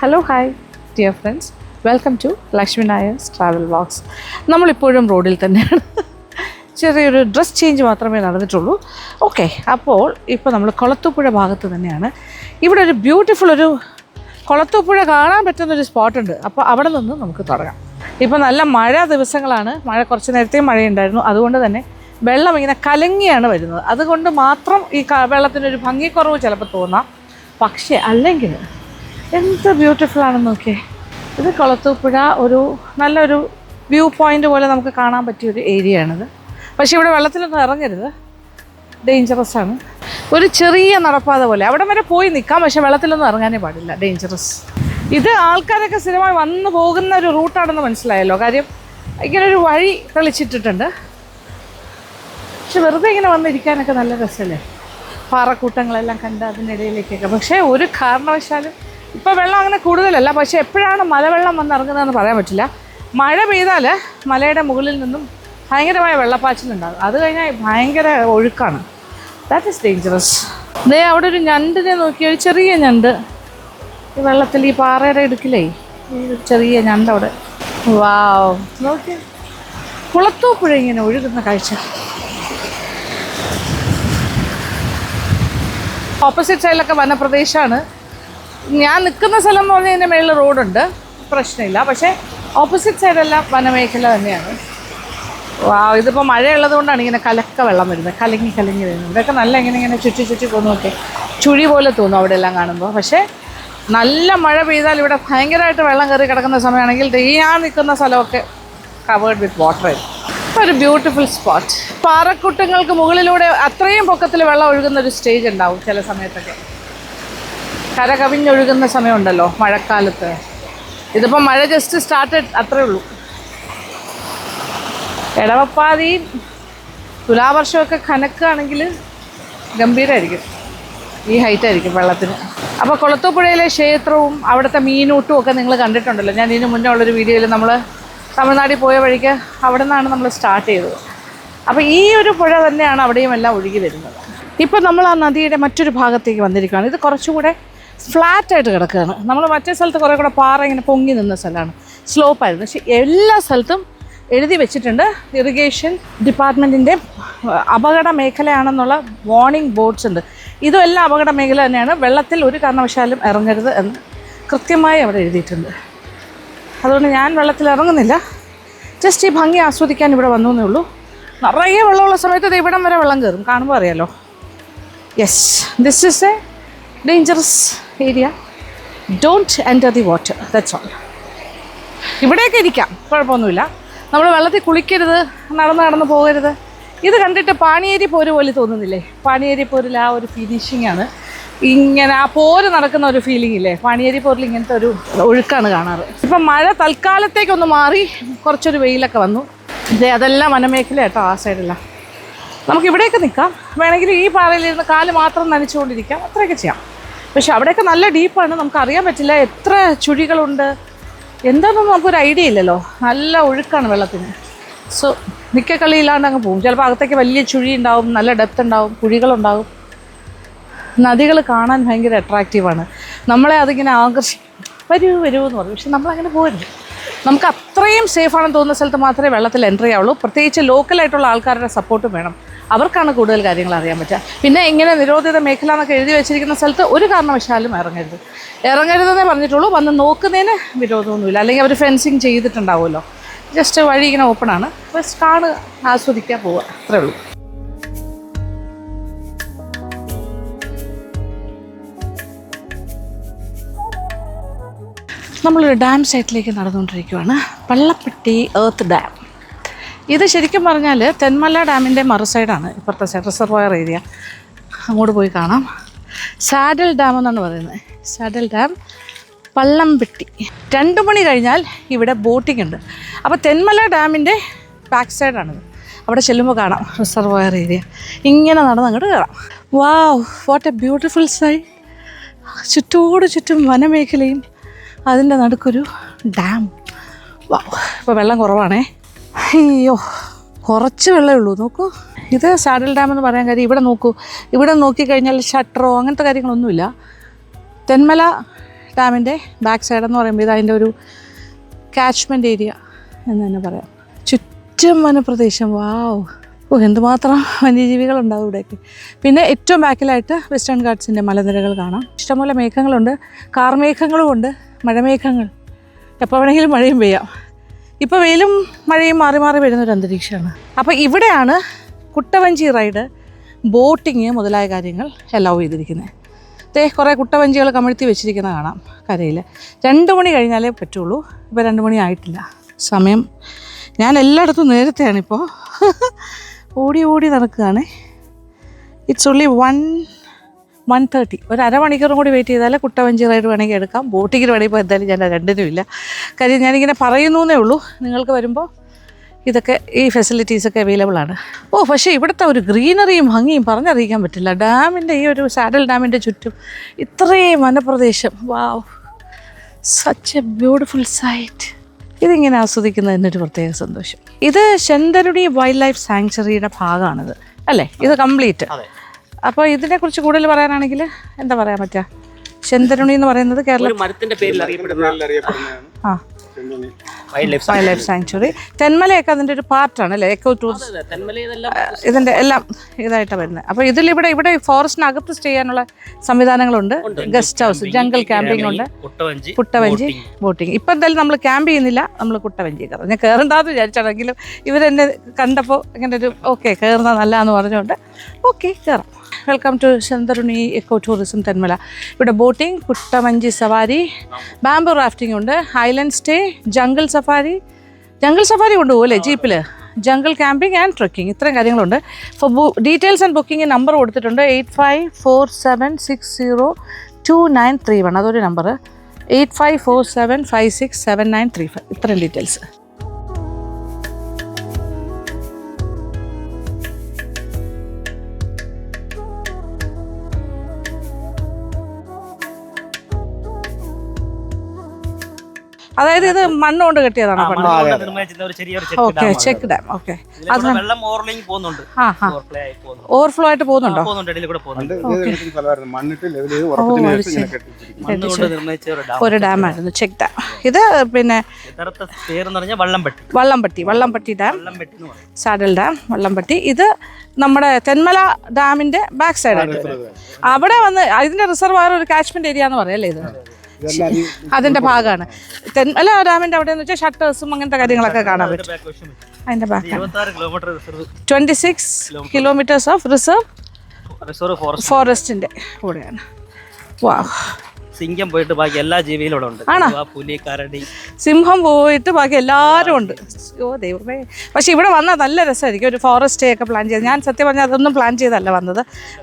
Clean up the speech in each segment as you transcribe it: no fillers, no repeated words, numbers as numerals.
Hello hi dear friends, welcome to Lakshmi Nair's travel vlogs. നമ്മളിപ്പോഴും റോഡിൽ തന്നെയാണ്. ചെറിയൊരു ഡ്രസ് ചേഞ്ച് മാത്രമേ നടന്നിട്ടുള്ളൂ. ഓക്കെ, അപ്പോൾ ഇപ്പോൾ നമ്മൾ കൊളത്തൂപ്പുഴ ഭാഗത്ത് തന്നെയാണ്. ഇവിടെ ഒരു ബ്യൂട്ടിഫുൾ ഒരു കൊളത്തൂപ്പുഴ കാണാൻ പറ്റുന്നൊരു സ്പോട്ടുണ്ട്. അപ്പോൾ അവിടെ നിന്ന് നമുക്ക് തുടങ്ങാം. ഇപ്പോൾ നല്ല മഴ ദിവസങ്ങളാണ്. മഴ കുറച്ച് നേരത്തെയും മഴയുണ്ടായിരുന്നു. അതുകൊണ്ട് തന്നെ വെള്ളം ഇങ്ങനെ കലങ്ങിയാണ് വരുന്നത്. അതുകൊണ്ട് മാത്രം ഈ വെള്ളത്തിനൊരു ഭംഗിക്കുറവ് ചിലപ്പോൾ തോന്നാം. പക്ഷേ അല്ലെങ്കിൽ എന്ത് ബ്യൂട്ടിഫുൾ ആണെന്ന് നോക്കിയേ. ഇത് കൊളത്തൂപ്പുഴ ഒരു നല്ലൊരു വ്യൂ പോയിൻ്റ് പോലെ നമുക്ക് കാണാൻ പറ്റിയൊരു ഏരിയയാണിത്. പക്ഷേ ഇവിടെ വെള്ളത്തിലൊന്നും ഇറങ്ങരുത്, ഡേഞ്ചറസ് ആണ്. ഒരു ചെറിയ നടപ്പാത പോലെ അവിടെ വരെ പോയി നിൽക്കാം, പക്ഷേ വെള്ളത്തിലൊന്നും ഇറങ്ങാനേ പാടില്ല, ഡേഞ്ചറസ്. ഇത് ആൾക്കാരൊക്കെ സ്ഥിരമായി വന്നു പോകുന്ന ഒരു റൂട്ടാണെന്ന് മനസ്സിലായല്ലോ. കാര്യം ഇങ്ങനൊരു വഴി തെളിച്ചിട്ടിട്ടുണ്ട്. പക്ഷെ വെറുതെ ഇങ്ങനെ വന്നിരിക്കാനൊക്കെ നല്ല രസമല്ലേ, പാറക്കൂട്ടങ്ങളെല്ലാം കണ്ട് അതിനിടയിലേക്കൊക്കെ. പക്ഷേ ഒരു കാരണവശാലും ഇപ്പോൾ വെള്ളം അങ്ങനെ കൂടുതലല്ല. പക്ഷേ എപ്പോഴാണ് മലവെള്ളം വന്നിറങ്ങുന്നതെന്ന് പറയാൻ പറ്റില്ല. മഴ പെയ്താൽ മലയുടെ മുകളിൽ നിന്നും ഭയങ്കരമായ വെള്ളപ്പാച്ചിലുണ്ടാകും. അത് കഴിഞ്ഞാൽ ഭയങ്കര ഒഴുക്കാണ്. That is dangerous. ദേ അവിടെ ഒരു ഞണ്ടിനെ നോക്കി, ഒരു ചെറിയ ഞണ്ട് ഈ വെള്ളത്തിൽ, ഈ പാറയുടെ ഇടുക്കിലേ ഈ ചെറിയ ഞണ്ട് അവിടെ. വാവ്, നോക്കി കുളത്തൂപ്പുഴ ഇങ്ങനെ ഒഴുകുന്ന കാഴ്ച. ഓപ്പോസിറ്റ് സൈഡിലൊക്കെ വനപ്രദേശമാണ്. ഞാൻ നിൽക്കുന്ന സ്ഥലം എന്ന് പറഞ്ഞാൽ ഇതിൻ്റെ മേളിൽ റോഡുണ്ട്, പ്രശ്നമില്ല. പക്ഷേ ഓപ്പോസിറ്റ് സൈഡെല്ലാം വനമേഖല തന്നെയാണ്. ഇതിപ്പോൾ മഴയുള്ളത് കൊണ്ടാണ് ഇങ്ങനെ കലക്ക വെള്ളം വരുന്നത്, കലങ്ങി വരുന്നത്. ഇതൊക്കെ നല്ല ഇങ്ങനെ ചുറ്റി പോകുന്നതൊക്കെ ചുഴി പോലെ തോന്നും അവിടെ എല്ലാം കാണുമ്പോൾ. പക്ഷേ നല്ല മഴ പെയ്താൽ ഇവിടെ ഭയങ്കരമായിട്ട് വെള്ളം കയറി കിടക്കുന്ന സമയമാണെങ്കിൽ ഞാൻ നിൽക്കുന്ന സ്ഥലമൊക്കെ കവേർഡ് വിത്ത് വാട്ടർ ആയിരുന്നു. ഒരു ബ്യൂട്ടിഫുൾ സ്പോട്ട്. പാറക്കുട്ടങ്ങൾക്ക് മുകളിലൂടെ അത്രയും പൊക്കത്തിൽ വെള്ളം ഒഴുകുന്ന ഒരു സ്റ്റേജ് ഉണ്ടാവും ചില സമയത്തൊക്കെ. കര കവിഞ്ഞൊഴുകുന്ന സമയമുണ്ടല്ലോ മഴക്കാലത്ത്. ഇതിപ്പോൾ മഴ ജസ്റ്റ് സ്റ്റാർട്ടഡ്, അത്രേ ഉള്ളൂ. ഇടവപ്പാതിയും തുലാവർഷമൊക്കെ കനക്കുകയാണെങ്കിൽ ഗംഭീരമായിരിക്കും, ഈ ഹൈറ്റായിരിക്കും വെള്ളത്തിന്. അപ്പോൾ കൊളത്തൂപ്പുഴയിലെ ക്ഷേത്രവും അവിടുത്തെ മീനൂട്ടും ഒക്കെ നിങ്ങൾ കണ്ടിട്ടുണ്ടല്ലോ. ഞാൻ ഇതിന് മുന്നേ ഉള്ളൊരു വീഡിയോയിൽ നമ്മൾ തമിഴ്നാട്ടിൽ പോയ വഴിക്ക് അവിടെ നിന്നാണ് നമ്മൾ സ്റ്റാർട്ട് ചെയ്തത്. അപ്പോൾ ഈ ഒരു പുഴ തന്നെയാണ് അവിടെയും എല്ലാം ഒഴുകി വരുന്നത്. ഇപ്പോൾ നമ്മൾ ആ നദിയുടെ മറ്റൊരു ഭാഗത്തേക്ക് വന്നിരിക്കുകയാണ്. ഇത് കുറച്ചുകൂടെ ഫ്ലാറ്റായിട്ട് കിടക്കുകയാണ്. നമ്മൾ മറ്റേ സ്ഥലത്ത് കുറേ കൂടെ പാറ ഇങ്ങനെ പൊങ്ങി നിന്ന സ്ഥലമാണ്, സ്ലോപ്പായിരുന്നു. പക്ഷേ എല്ലാ സ്ഥലത്തും എഴുതി വെച്ചിട്ടുണ്ട് ഇറിഗേഷൻ ഡിപ്പാർട്ട്മെൻറ്റിൻ്റെ അപകട മേഖലയാണെന്നുള്ള വാർണിംഗ് ബോർഡ്സ് ഉണ്ട്. ഇതും എല്ലാം അപകട മേഖല തന്നെയാണ്. വെള്ളത്തിൽ ഒരു കാരണവശാലും ഇറങ്ങരുത് എന്ന് കൃത്യമായി അവിടെ എഴുതിയിട്ടുണ്ട്. അതുകൊണ്ട് ഞാൻ വെള്ളത്തിൽ ഇറങ്ങുന്നില്ല, ജസ്റ്റ് ഈ ഭംഗി ആസ്വദിക്കാൻ ഇവിടെ വന്നു എന്നേ ഉള്ളൂ. നിറയെ വെള്ളമുള്ള സമയത്ത് ഇവിടം വരെ വെള്ളം കയറും, കാണുമ്പോൾ അറിയാലോ. Yes, this is A dangerous area. Don't enter the water, that's all. ഇവിടെയൊക്കെ ഇരിക്കാം, കുഴപ്പമൊന്നുമില്ല. നമ്മൾ വെള്ളത്തിൽ കുളിക്കരുത്, നടന്ന് പോകരുത്. ഇത് കണ്ടിട്ട് പാണിയേരി പോര് പോലെ തോന്നുന്നില്ലേ? പാണിയേരി പോരിൽ ആ ഒരു ഫിനിഷിംഗ് ആണ്. ഇങ്ങനെ ആ പോര് നടക്കുന്ന ഒരു ഫീലിംഗ് ഇല്ലേ? പാണിയേരി പോരിൽ ഇങ്ങനത്തെ ഒരു ഒഴുക്കാണ് കാണാറ്. ഇപ്പം മഴ തൽക്കാലത്തേക്കൊന്ന് മാറി കുറച്ചൊരു വെയിലൊക്കെ വന്നു. അതെല്ലാം വനമേഖല കേട്ടോ, ആ സൈഡെല്ലാം. നമുക്ക് ഇവിടെയൊക്കെ നിൽക്കാം, വേണമെങ്കിൽ ഈ പാറയിലിരുന്ന് കാല് മാത്രം നനച്ചുകൊണ്ടിരിക്കാം, അത്രയൊക്കെ ചെയ്യാം. പക്ഷെ അവിടെയൊക്കെ നല്ല ഡീപ്പാണ്, നമുക്ക് അറിയാൻ പറ്റില്ല എത്ര ചുഴികളുണ്ട് എന്താണെന്നൊന്നും നമുക്കൊരു ഐഡിയ ഇല്ലല്ലോ. നല്ല ഒഴുക്കാണ് വെള്ളത്തിന്. സോ നിൽക്കക്കളി ഇല്ലാണ്ട് അങ്ങ് പോകും. ചിലപ്പോൾ അകത്തേക്ക് വലിയ ചുഴി ഉണ്ടാവും, നല്ല ഡെപ്ത് ഉണ്ടാവും, കുഴികളുണ്ടാവും. നദികൾ കാണാൻ ഭയങ്കര അട്രാക്റ്റീവാണ്. നമ്മളെ അതിങ്ങനെ ആകർഷിക്കും. വരൂ എന്ന് പറയും. പക്ഷെ നമ്മളങ്ങനെ പോകരുത്. നമുക്ക് അത്രയും സേഫാണെന്ന് തോന്നുന്ന സ്ഥലത്ത് മാത്രമേ വെള്ളത്തിൽ എൻ്റർ ചെയ്യാവുള്ളൂ. പ്രത്യേകിച്ച് ലോക്കലായിട്ടുള്ള ആൾക്കാരുടെ സപ്പോർട്ടും വേണം. അവർക്കാണ് കൂടുതൽ കാര്യങ്ങൾ അറിയാൻ പറ്റുക. പിന്നെ ഇങ്ങനെ നിരോധിത മേഖല എന്നൊക്കെ എഴുതി വെച്ചിരിക്കുന്ന സ്ഥലത്ത് ഒരു കാരണവശാലും ഇറങ്ങരുതെന്നേ പറഞ്ഞിട്ടുള്ളൂ. വന്ന് നോക്കുന്നതിന് വിരോധമൊന്നുമില്ല. അല്ലെങ്കിൽ അവർ ഫെൻസിങ് ചെയ്തിട്ടുണ്ടാവുമല്ലോ. ജസ്റ്റ് വഴി ഇങ്ങനെ ഓപ്പണാണ്, ജസ്റ്റ് കാണുക, ആസ്വദിക്കാൻ പോവുക, അത്രേ ഉള്ളൂ. നമ്മളൊരു ഡാം സൈറ്റിലേക്ക് നടന്നുകൊണ്ടിരിക്കുകയാണ്. പള്ളപ്പെട്ടി എർത്ത് ഡാം. ഇത് ശരിക്കും പറഞ്ഞാൽ തെന്മല ഡാമിൻ്റെ മറുസൈഡാണ്, ഇപ്പുറത്തെ സൈഡ് റിസർവോയർ ഏരിയ. അങ്ങോട്ട് പോയി കാണാം. സാഡൽ ഡാം എന്നാണ് പറയുന്നത്. Saddle dam, പള്ളംപെട്ടി. 2 മണി കഴിഞ്ഞാൽ ഇവിടെ ബോട്ടിംഗ് ഉണ്ട്. അപ്പോൾ തെന്മല ഡാമിൻ്റെ ബാക്ക് സൈഡാണിത്. അവിടെ ചെല്ലുമ്പോൾ കാണാം റിസർവോയർ ഏരിയ. ഇങ്ങനെ നടന്ന് അങ്ങോട്ട് കയറാം. വാവ്, വാട്ട് എ ബ്യൂട്ടിഫുൾ സൈഡ്. ചുറ്റും വനമേഖലയും അതിൻ്റെ നടുക്കൊരു ഡാം. വാവ്, ഇപ്പോൾ വെള്ളം കുറവാണേ. അയ്യോ, കുറച്ച് വെള്ളമേ ഉള്ളൂ. നോക്കൂ, ഇത് സാഡൽ ഡാം എന്ന് പറയാൻ കാര്യം ഇവിടെ നോക്കൂ. ഇവിടെ നോക്കിക്കഴിഞ്ഞാൽ ഷട്ടറോ അങ്ങനത്തെ കാര്യങ്ങളൊന്നുമില്ല. തെന്മല ഡാമിൻ്റെ ബാക്ക് സൈഡ് എന്ന് പറയുമ്പോൾ ഇത് അതിൻ്റെ ഒരു കാച്ച്മെൻറ്റ് ഏരിയ എന്ന് തന്നെ പറയാം. ചുറ്റും വനപ്രദേശം. വാവ്, ഓ എന്തുമാത്രം വന്യജീവികളുണ്ടാവും ഇവിടെയൊക്കെ. പിന്നെ ഏറ്റവും ബാക്കിലായിട്ട് വെസ്റ്റേൺ ഗാട്ട്സിൻ്റെ മലനിരകൾ കാണാം. ഇഷ്ടംപോലെ മേഘങ്ങളുണ്ട്, കാർമേഘങ്ങളും ഉണ്ട്, മഴമേഘങ്ങൾ. എപ്പോൾ വേണമെങ്കിലും മഴയും പെയ്യാം. ഇപ്പോൾ വെയിലും മഴയും മാറി മാറി വരുന്നൊരു അന്തരീക്ഷമാണ്. അപ്പോൾ ഇവിടെയാണ് കുട്ടവഞ്ചി റൈഡ്, ബോട്ടിങ് മുതലായ കാര്യങ്ങൾ അലൗ ചെയ്തിരിക്കുന്നത്. കുറേ കുട്ടവഞ്ചികൾ കമിഴ്ത്തി വെച്ചിരിക്കുന്ന കാണാം കരയിൽ. 2 മണി കഴിഞ്ഞാലേ പറ്റുള്ളൂ. ഇപ്പോൾ 2 മണി ആയിട്ടില്ല. സമയം ഞാൻ എല്ലായിടത്തും നേരത്തെയാണിപ്പോൾ ഓടി ഓടി നടക്കുകയാണ്. It's only 1:30. ഒരു അരമണിക്കൂറും കൂടി വെയിറ്റ് ചെയ്താൽ കുട്ടവഞ്ചി റൈഡ് വേണമെങ്കിൽ എടുക്കാം. ബോട്ടിങ്ങിന് വേണമെങ്കിൽ ഇപ്പോൾ എന്തായാലും ഞാൻ രണ്ടിനും ഇല്ല. കാര്യം ഞാനിങ്ങനെ പറയുന്നേ ഉള്ളൂ. നിങ്ങൾക്ക് വരുമ്പോൾ ഇതൊക്കെ ഈ ഫെസിലിറ്റീസൊക്കെ അവൈലബിൾ ആണ്. പക്ഷേ ഇവിടുത്തെ ഒരു ഗ്രീനറിയും ഭംഗിയും പറഞ്ഞറിയിക്കാൻ പറ്റില്ല. ഡാമിൻ്റെ ഈ ഒരു സാഡൽ ഡാമിൻ്റെ ചുറ്റും ഇത്രയും വനപ്രദേശം. വാവ്, സച്ച് എ ബ്യൂട്ടിഫുൾ സൈറ്റ്. ഇതിങ്ങനെ ആസ്വദിക്കുന്നതിനൊരു പ്രത്യേക സന്തോഷം. ഇത് ശന്തരുണി വൈൽഡ് ലൈഫ് സാങ്ച്വറിയുടെ ഭാഗമാണിത് അല്ലേ? ഇത് കംപ്ലീറ്റ്. അപ്പോൾ ഇതിനെക്കുറിച്ച് കൂടുതൽ പറയാനാണെങ്കിൽ എന്താ പറയാൻ പറ്റുക? ശന്തരുണി എന്ന് പറയുന്നത് കേരള മരത്തിന്റെ പേരിൽ അറിയപ്പെടുന്നതാണ്. Wild life sanctuary. തെന്മലയൊക്കെ അതിൻ്റെ ഒരു പാർട്ടാണ് അല്ലേ? എക്കോ ടൂറിസ്റ്റ് ഇതിൻ്റെ എല്ലാം ഇതായിട്ടാണ് വരുന്നത്. അപ്പോൾ ഇവിടെ ഫോറസ്റ്റിനകത്ത് സ്റ്റേ ചെയ്യാനുള്ള സംവിധാനങ്ങളുണ്ട്. ഗസ്റ്റ് ഹൗസ്, ജംഗിൾ ക്യാമ്പിംഗ് ഉണ്ട്, കുട്ടവഞ്ചി, ബോട്ടിങ്. ഇപ്പം എന്തായാലും നമ്മൾ ക്യാമ്പ് ചെയ്യുന്നില്ല, നമ്മൾ കുട്ടവഞ്ചി കയറും. ഞാൻ കയറണ്ടാന്ന് വിചാരിച്ചാണെങ്കിലും ഇവരെന്നെ കണ്ടപ്പോൾ ഇങ്ങനെ ഒരു കയറുന്നത് നല്ലതെന്ന് പറഞ്ഞുകൊണ്ട് കയറാം. Welcome to Shendurney eco tourism Thenmala. ഇവിടെ ബോട്ടിംഗ്, കുട്ടവഞ്ചി സവാരി, ബാംബു റാഫ്റ്റിംഗ് ഉണ്ട്, ഐലൻഡ് സ്റ്റേ, ജംഗിൾ സഫാരി കൊണ്ടുപോകും അല്ലേ ജീപ്പിൽ, ജംഗിൾ ക്യാമ്പിംഗ് ആൻഡ് ട്രക്കിംഗ്. ഇത്രയും കാര്യങ്ങളുണ്ട്. For details and booking number കൊടുത്തിട്ടുണ്ട് 8547602931. അതൊരു നമ്പർ. 8547567935. ഇത്രയും ഡീറ്റെയിൽസ്. അതായത് ഇത് മണ്ണുകൊണ്ട് കെട്ടിയതാണ് പണ്ട്. Check dam. ഓക്കെ, ഓവർഫ്ലോ ആയിട്ട് പോകുന്നുണ്ടോ? ഒരു ഡാമായിരുന്നു ചെക്ക് ഡാം. ഇത് പിന്നെ വള്ളംപട്ടി ഡാം, സാഡൽ ഡാം, വള്ളംപട്ടി. ഇത് നമ്മുടെ തെന്മല ഡാമിന്റെ ബാക്ക് സൈഡായിട്ട് അവിടെ വന്ന് ഇതിന്റെ റിസർവായർ ഒരു കാച്ച്മെന്റ് ഏരിയ എന്ന് പറയാം അല്ലേ? ഇത് അതിന്റെ ഭാഗമാണ്. തെന്മല ഡാമിന്റെ അവിടെ എന്ന് വെച്ചാൽ ഷട്ടേഴ്സും അങ്ങനത്തെ കാര്യങ്ങളൊക്കെ കാണാൻ പറ്റും. അതിന്റെ ബാക്ക് 26 കിലോമീറ്റേഴ്സ് ഓഫ് റിസർവ് ഫോറസ്റ്റിന്റെ കൂടെയാണ്. സിംഹം പോയിട്ട് ബാക്കി എല്ലാ ജീവികളും ഇവിടെ ഉണ്ട്. പുലി, കരടി, സിംഹം പോയിട്ട് ബാക്കി എല്ലാവരും ഉണ്ട്. ദൈവമേ. പക്ഷെ ഇവിടെ വന്നാൽ നല്ല രസമായിരിക്കും. ഒരു ഫോറസ്റ്റ് സ്റ്റേ ഒക്കെ പ്ലാൻ ചെയ്ത്. ഞാൻ സത്യം പറഞ്ഞാൽ അതൊന്നും പ്ലാൻ ചെയ്തല്ല വന്നത്.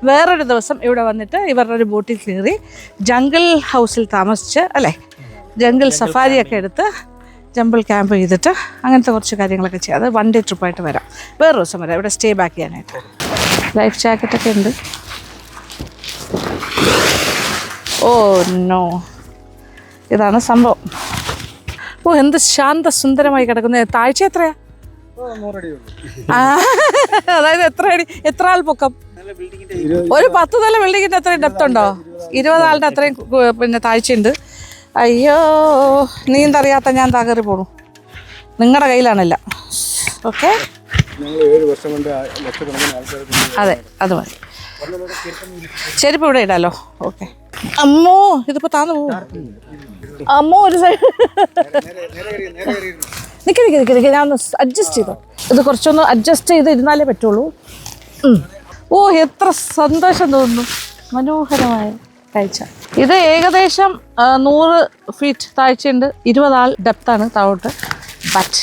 വേറൊരു ദിവസം ഇവിടെ വന്നിട്ട് ഇവരുടെ ഒരു ബോട്ടിൽ കയറി ജംഗിൾ ഹൗസിൽ താമസിച്ച് അല്ലേ, ജംഗിൾ സഫാരിയൊക്കെ എടുത്ത് ജംഗിൾ ക്യാമ്പ് ചെയ്തിട്ട് അങ്ങനത്തെ കുറച്ച് കാര്യങ്ങളൊക്കെ ചെയ്യാം. അത് 1 ഡേ ട്രിപ്പായിട്ട് വരാം. വേറൊരു ദിവസം വരാം ഇവിടെ സ്റ്റേ ബാക്ക് ചെയ്യാനായിട്ട്. ലൈഫ് ജാക്കറ്റൊക്കെ ഉണ്ട്. നോ, ഇതാണ് സംഭവം. എന്ത് ശാന്തസുന്ദരമായി കിടക്കുന്നത്. താഴ്ച എത്രയാ? അതായത് എത്ര ആൾ പൊക്കം? ഒരു 10 നില ബിൽഡിങ്ങിന്റെ അത്രയും ഡെപ്ത് ഉണ്ടോ? 20 ആളുടെ അത്രയും പിന്നെ താഴ്ചയുണ്ട്. അയ്യോ, നീന്തറിയാത്ത ഞാൻ തകറി പോണു. നിങ്ങളുടെ കയ്യിലാണല്ല. ഓക്കെ, അതെ, അത് മതി. ചെരുപ്പ് ഇവിടെ ഇടാലോ. ഓക്കെ. അമ്മോ, ഇതിപ്പോ താന്നു പോവും. അമ്മോ, ഒരു സൈഡ് നിൽക്കി ഞാൻ ഒന്ന് അഡ്ജസ്റ്റ് ചെയ്തോ. ഇത് കുറച്ചൊന്ന് അഡ്ജസ്റ്റ് ചെയ്ത് ഇരുന്നാലേ പറ്റുള്ളൂ. എത്ര സന്തോഷം തോന്നുന്നു. മനോഹരമായ കാഴ്ച. ഇത് ഏകദേശം 100 ഫീറ്റ് താഴ്ചയുണ്ട്. 20 ആൾ ഡെപ്താണ് താഴോട്ട്. But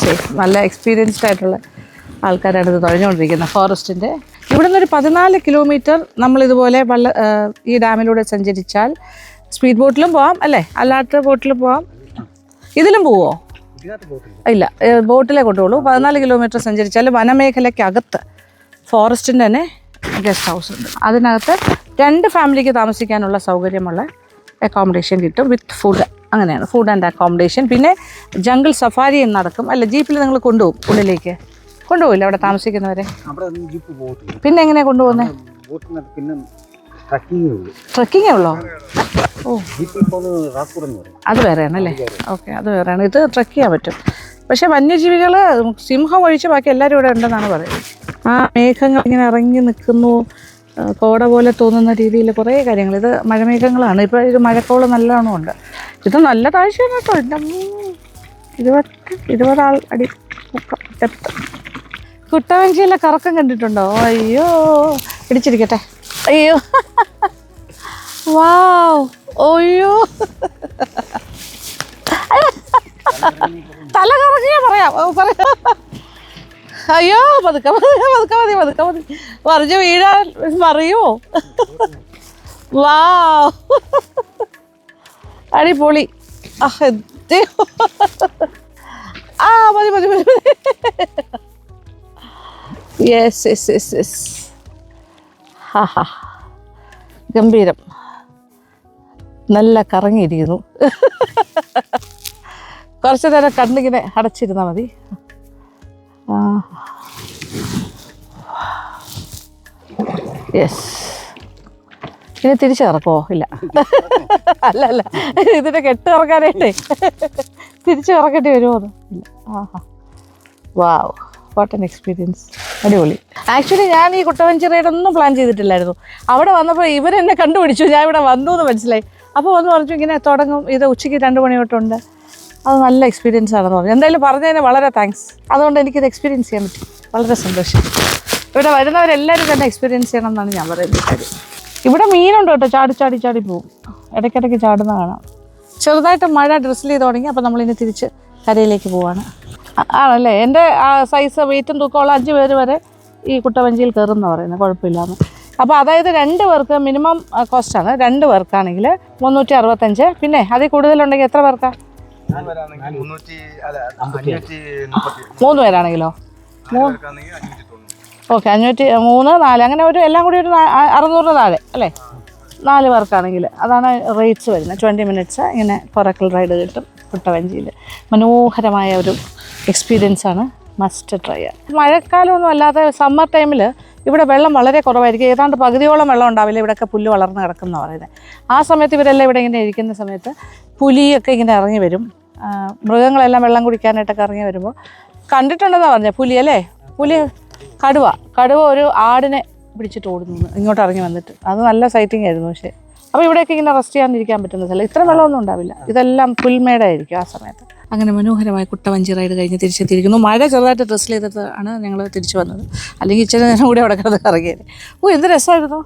safe. നല്ല എക്സ്പീരിയൻസ്ഡ് ആയിട്ടുള്ള ആൾക്കാരാണ് ഇത് തുഴഞ്ഞുകൊണ്ടിരിക്കുന്നത്. ഫോറസ്റ്റിൻ്റെ ഇവിടെ നിന്നൊരു 14 കിലോമീറ്റർ നമ്മളിതുപോലെ ഈ ഡാമിലൂടെ സഞ്ചരിച്ചാൽ സ്പീഡ് ബോട്ടിലും പോവാം അല്ലേ, അല്ലാത്ത ബോട്ടിലും പോവാം. ഇതിലും പോവോ? ഇല്ല, ബോട്ടിലേ കൊണ്ടുപോകുള്ളൂ. 14 കിലോമീറ്റർ സഞ്ചരിച്ചാൽ വനമേഖലയ്ക്കകത്ത് ഫോറസ്റ്റിൻ്റെ തന്നെ ഗസ്റ്റ് ഹൗസ് ഉണ്ട്. അതിനകത്ത് 2 ഫാമിലിക്ക് താമസിക്കാനുള്ള സൗകര്യമുള്ള അക്കോമഡേഷൻ കിട്ടും വിത്ത് ഫുഡ്. അങ്ങനെയാണ്, ഫുഡ് ആൻഡ് അക്കോമഡേഷൻ. പിന്നെ ജംഗിൾ സഫാരിയും നടക്കും അല്ല. ജീപ്പിൽ നിങ്ങൾ കൊണ്ടുപോകും, ഉള്ളിലേക്ക് കൊണ്ടുപോകില്ല അവിടെ താമസിക്കുന്നവരെ. പിന്നെ എങ്ങനെയാണ് കൊണ്ടുപോകുന്നത്? ട്രക്കിങ്ങേ ഉള്ളോ? ഓ, അത് വേറെയാണല്ലേ? ഓക്കെ, അത് വേറെയാണ്. ഇത് ട്രക്ക് ചെയ്യാൻ പറ്റും. പക്ഷെ വന്യജീവികൾ സിംഹം ഒഴിച്ച് ബാക്കി എല്ലാവരും ഇവിടെ ഉണ്ടെന്നാണ് പറയുന്നത്. ആ മേഘങ്ങൾ ഇങ്ങനെ ഇറങ്ങി നിൽക്കുന്നു, കോട പോലെ തോന്നുന്ന രീതിയിൽ കുറേ കാര്യങ്ങൾ. ഇത് മഴമേഘങ്ങളാണ്. ഇപ്പോൾ ഇത് മഴക്കോള് നല്ലോണം ഉണ്ട്. ഇത് നല്ല താഴ്ചയാണ് കേട്ടോ. എൻ്റെ 20 അടി ഡെപ്ത്. കുട്ടവഞ്ചിയിലെ കറക്കം കണ്ടിട്ടുണ്ടോ? അയ്യോ, പിടിച്ചിരിക്കട്ടെ. അയ്യോ, വാവ്, അയ്യോ, തല കറങ്ങിയാ പറയാം. അയ്യോ, പതുക്കെ മതി. മറിഞ്ഞ് വീഴാൻ മറിയുമോ? വാവ്, അടിപൊളി. മതി. യെസ്. ഗംഭീരം. നല്ല കറങ്ങിയിരിക്കുന്നു. കുറച്ച് നേരം കണ്ണിങ്ങനെ അടച്ചിരുന്നാൽ മതി. യെസ്. ഇനി തിരിച്ചു ഇറക്കുമോ? ഇല്ല, അല്ല, ഇതിൻ്റെ കെട്ട് ഇറക്കാനായിട്ടേ തിരിച്ചു ഇറക്കേണ്ടി വരുമോ? ഇല്ല. വാവ്, വാട്ട് ആൻ എക്സ്പീരിയൻസ്. അടിപൊളി. ആക്ച്വലി ഞാൻ ഈ കുട്ടവഞ്ചി റൈഡൊന്നും പ്ലാൻ ചെയ്തിട്ടില്ലായിരുന്നു. അവിടെ വന്നപ്പോൾ ഇവരെന്നെ കണ്ടുപിടിച്ചു, ഞാൻ ഇവിടെ വന്നു എന്ന് മനസ്സിലായി. അപ്പോൾ വന്ന് പറഞ്ഞു ഇങ്ങനെ തുടങ്ങും, ഇത് ഉച്ചയ്ക്ക് 2 മണി തൊട്ടുണ്ട്. അത് നല്ല എക്സ്പീരിയൻസ് ആണെന്ന് പറഞ്ഞു. എന്തായാലും പറഞ്ഞതിന് വളരെ താങ്ക്സ്. അതുകൊണ്ട് എനിക്കിത് എക്സ്പീരിയൻസ് ചെയ്യാൻ പറ്റും. വളരെ സന്തോഷം. ഇവിടെ വരുന്നവരെല്ലാവരും തന്നെ എക്സ്പീരിയൻസ് ചെയ്യണം എന്നാണ് ഞാൻ പറയുന്നത് കാര്യം. ഇവിടെ മീനുണ്ട് കേട്ടോ, ചാടി പോവും. ഇടയ്ക്കിടയ്ക്ക് ചാടുന്ന കാണാം. ചെറുതായിട്ട് മഴ ഡ്രിസിൽ ചെയ്ത് തുടങ്ങി. അപ്പോൾ നമ്മളിനി തിരിച്ച് കരയിലേക്ക് പോവാണ്. ആണല്ലേ? എൻ്റെ സൈസ് വെയിറ്റും തൂക്കമുള്ള 5 പേര് വരെ ഈ കുട്ടവഞ്ചിയിൽ കയറുമെന്ന് പറയുന്നത്, കുഴപ്പമില്ലാന്ന്. അപ്പോൾ അതായത് 2 പേർക്ക് മിനിമം കോസ്റ്റാണ്. 2 പേർക്കാണെങ്കിൽ 365. പിന്നെ അതിൽ കൂടുതലുണ്ടെങ്കിൽ എത്ര പേർക്കാണ്? 3 പേരാണെങ്കിലോ? ഓക്കെ, 503, 4 അങ്ങനെ ഒരു എല്ലാം കൂടി ഒരു 600 താഴെ അല്ലേ? 4 പേർക്കാണെങ്കിൽ അതാണ് റേറ്റ്സ് വരുന്നത്. 20 മിനിറ്റ്സ് ഇങ്ങനെ കൊറക്കൽ റൈഡ് കിട്ടും കുട്ടവഞ്ചിയിൽ. മനോഹരമായ ഒരു എക്സ്പീരിയൻസാണ്. മസ്റ്റ് ട്രൈ ചെയ്യാം. മഴക്കാലമൊന്നും അല്ലാതെ സമ്മർ ടൈമിൽ ഇവിടെ വെള്ളം വളരെ കുറവായിരിക്കും. ഏതാണ്ട് പകുതിയോളം വെള്ളം ഉണ്ടാവില്ല. ഇവിടെയൊക്കെ പുല്ല് വളർന്ന് കിടക്കുന്ന പറയുന്നത്. ആ സമയത്ത് ഇവരെല്ലാം ഇവിടെ ഇങ്ങനെ ഇരിക്കുന്ന സമയത്ത് പുലിയൊക്കെ ഇങ്ങനെ ഇറങ്ങി വരും. മൃഗങ്ങളെല്ലാം വെള്ളം കുടിക്കാനായിട്ടൊക്കെ ഇറങ്ങി വരുമ്പോൾ കണ്ടിട്ടുണ്ടെന്നാണ് പറഞ്ഞത്. പുലി അല്ലേ? കടുവ ഒരു ആടിനെ പിടിച്ചിട്ട് ഓടുന്നു ഇങ്ങോട്ട് ഇറങ്ങി വന്നിട്ട്. അത് നല്ല സൈറ്റിംഗ് ആയിരുന്നു. പക്ഷേ അപ്പോൾ ഇവിടെയൊക്കെ ഇങ്ങനെ റെസ്റ്റ് ചെയ്യാനിരിക്കാൻ പറ്റുന്ന സ്ഥലം. ഇത്ര വെള്ളമൊന്നും ഉണ്ടാവില്ല. ഇതെല്ലാം പുൽമേടായിരിക്കും ആ സമയത്ത്. അങ്ങനെ മനോഹരമായ കുട്ടവഞ്ചി റൈഡ് കഴിഞ്ഞ് തിരിച്ചെത്തിയിരിക്കുന്നു. മഴ ചെറുതായിട്ട് ഡ്രസ്സിൽ ചെയ്തിട്ടാണ് ഞങ്ങൾ തിരിച്ചു വന്നത്. അല്ലെങ്കിൽ ഇച്ചിരി നേരം കൂടി അവിടെ കിടന്ന് ഇറങ്ങിയത്. എന്ത് രസമായിരുന്നു.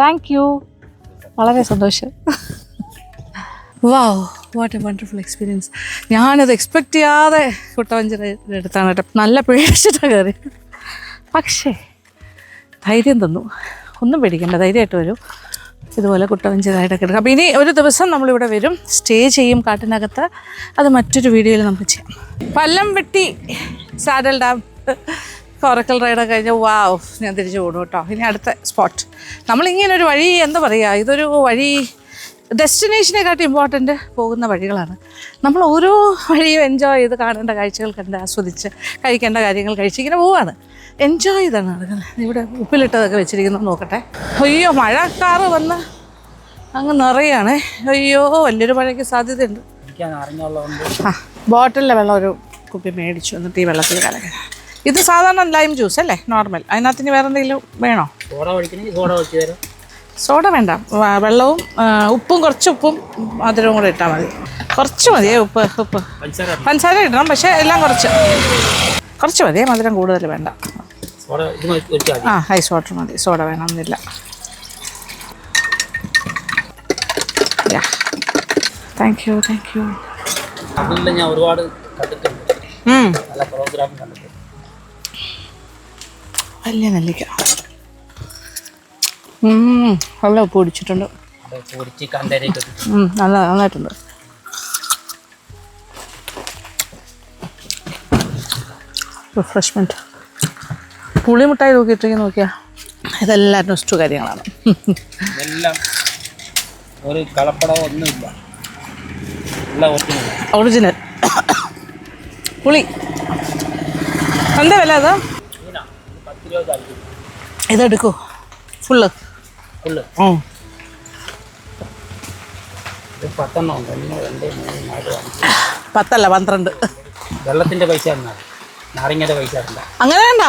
താങ്ക് യു, വളരെ സന്തോഷം. വാവ്, വാട്ട് എ വണ്ടർഫുൾ എക്സ്പീരിയൻസ്. ഞാനത് എക്സ്പെക്റ്റ് ചെയ്യാതെ കുട്ടവഞ്ചി റൈഡ് എടുത്താണ് കേട്ടോ. നല്ല പേടിച്ചിട്ടാണ് കയറി. പക്ഷേ ധൈര്യം തന്നു. ഒന്നും പേടിക്കണ്ട, ധൈര്യമായിട്ട് വരും. ഇതുപോലെ കുട്ടവഞ്ചി റൈഡൊക്കെ എടുക്കാം. അപ്പോൾ ഇനി ഒരു ദിവസം നമ്മളിവിടെ വരും, സ്റ്റേ ചെയ്യും കാട്ടിനകത്ത്. അത് മറ്റൊരു വീഡിയോയിൽ നമുക്ക് ചെയ്യാം. പല്ലംവെട്ടി സാഡൽ ഡാം കൊറക്കൽ റൈഡൊക്കെ കഴിഞ്ഞ് വാവ്, ഞാൻ തിരിച്ചു പോകും കേട്ടോ. ഇനി അടുത്ത സ്പോട്ട്. നമ്മളിങ്ങനൊരു വഴി എന്താ പറയുക, ഇതൊരു വഴി ഡെസ്റ്റിനേഷനെക്കാട്ടി ഇമ്പോർട്ടൻ്റ് പോകുന്ന വഴികളാണ്. നമ്മൾ ഓരോ വഴിയും എൻജോയ് ചെയ്ത് കാണേണ്ട കാഴ്ചകൾ കണ്ട് ആസ്വദിച്ച് കഴിക്കേണ്ട കാര്യങ്ങൾ കഴിച്ച് ഇങ്ങനെ പോവാണ്. എൻജോയ് ചെയ്താണ് നടക്കുന്നത്. ഇവിടെ ഉപ്പിലിട്ടതൊക്കെ വെച്ചിരിക്കുന്നു, നോക്കട്ടെ. അയ്യോ, മഴക്കാറ് വന്ന് അങ്ങ് നിറയാണ്. അയ്യോ, വലിയൊരു മഴയ്ക്ക് സാധ്യതയുണ്ട്. ബോട്ടിലിലെ വെള്ളം ഒരു കുപ്പി മേടിച്ചു, എന്നിട്ട് ഈ വെള്ളത്തിൽ കലക്കണം. ഇത് സാധാരണ ലൈം ജ്യൂസ് അല്ലേ, നോർമൽ. അതിനകത്ത് ഇനി വേറെ എന്തെങ്കിലും വേണോ? സോഡ വേണ്ട, വെള്ളവും ഉപ്പും, കുറച്ച് ഉപ്പും മധുരവും കൂടെ ഇട്ടാൽ മതി. കുറച്ച് മതിയേ ഉപ്പ്. പഞ്ചസാര ഇടണം, പക്ഷേ എല്ലാം കുറച്ച് മതിയേ, മധുരം കൂടുതൽ വേണ്ട. ഐസ് വാട്ടർ മതി, സോഡ വേണമെന്നില്ല. Thank you. ഞാൻ ഒരുപാട് വലിയ നെല്ലിക്ക നല്ല ഉപ്പ് പിടിച്ചിട്ടുണ്ട്. നന്നായിട്ടുണ്ട്. റിഫ്രഷ്മെൻറ്റ്. പുളിമുട്ടായി നോക്കിയിട്ടെങ്കിൽ നോക്കിയാൽ ഇതെല്ലാം നെക്സ്റ്റ് കാര്യങ്ങളാണ്. എല്ലാം ഒരു കളപ്പടമോ ഒന്നുമില്ല, ഒറിജിനൽ പുളി. എന്താ വില അത്? ഇതെടുക്കൂ ഫുള്ള്. ഇത് 10 എണ്ണം ഉണ്ട്. 1 2 3 4 5 10 അല്ല 12. വെള്ളത്തിൻ്റെ പൈസ എന്നാണ്, നാരങ്ങയുടെ പൈസ ഉണ്ട്. അങ്ങനെ വേണ്ട,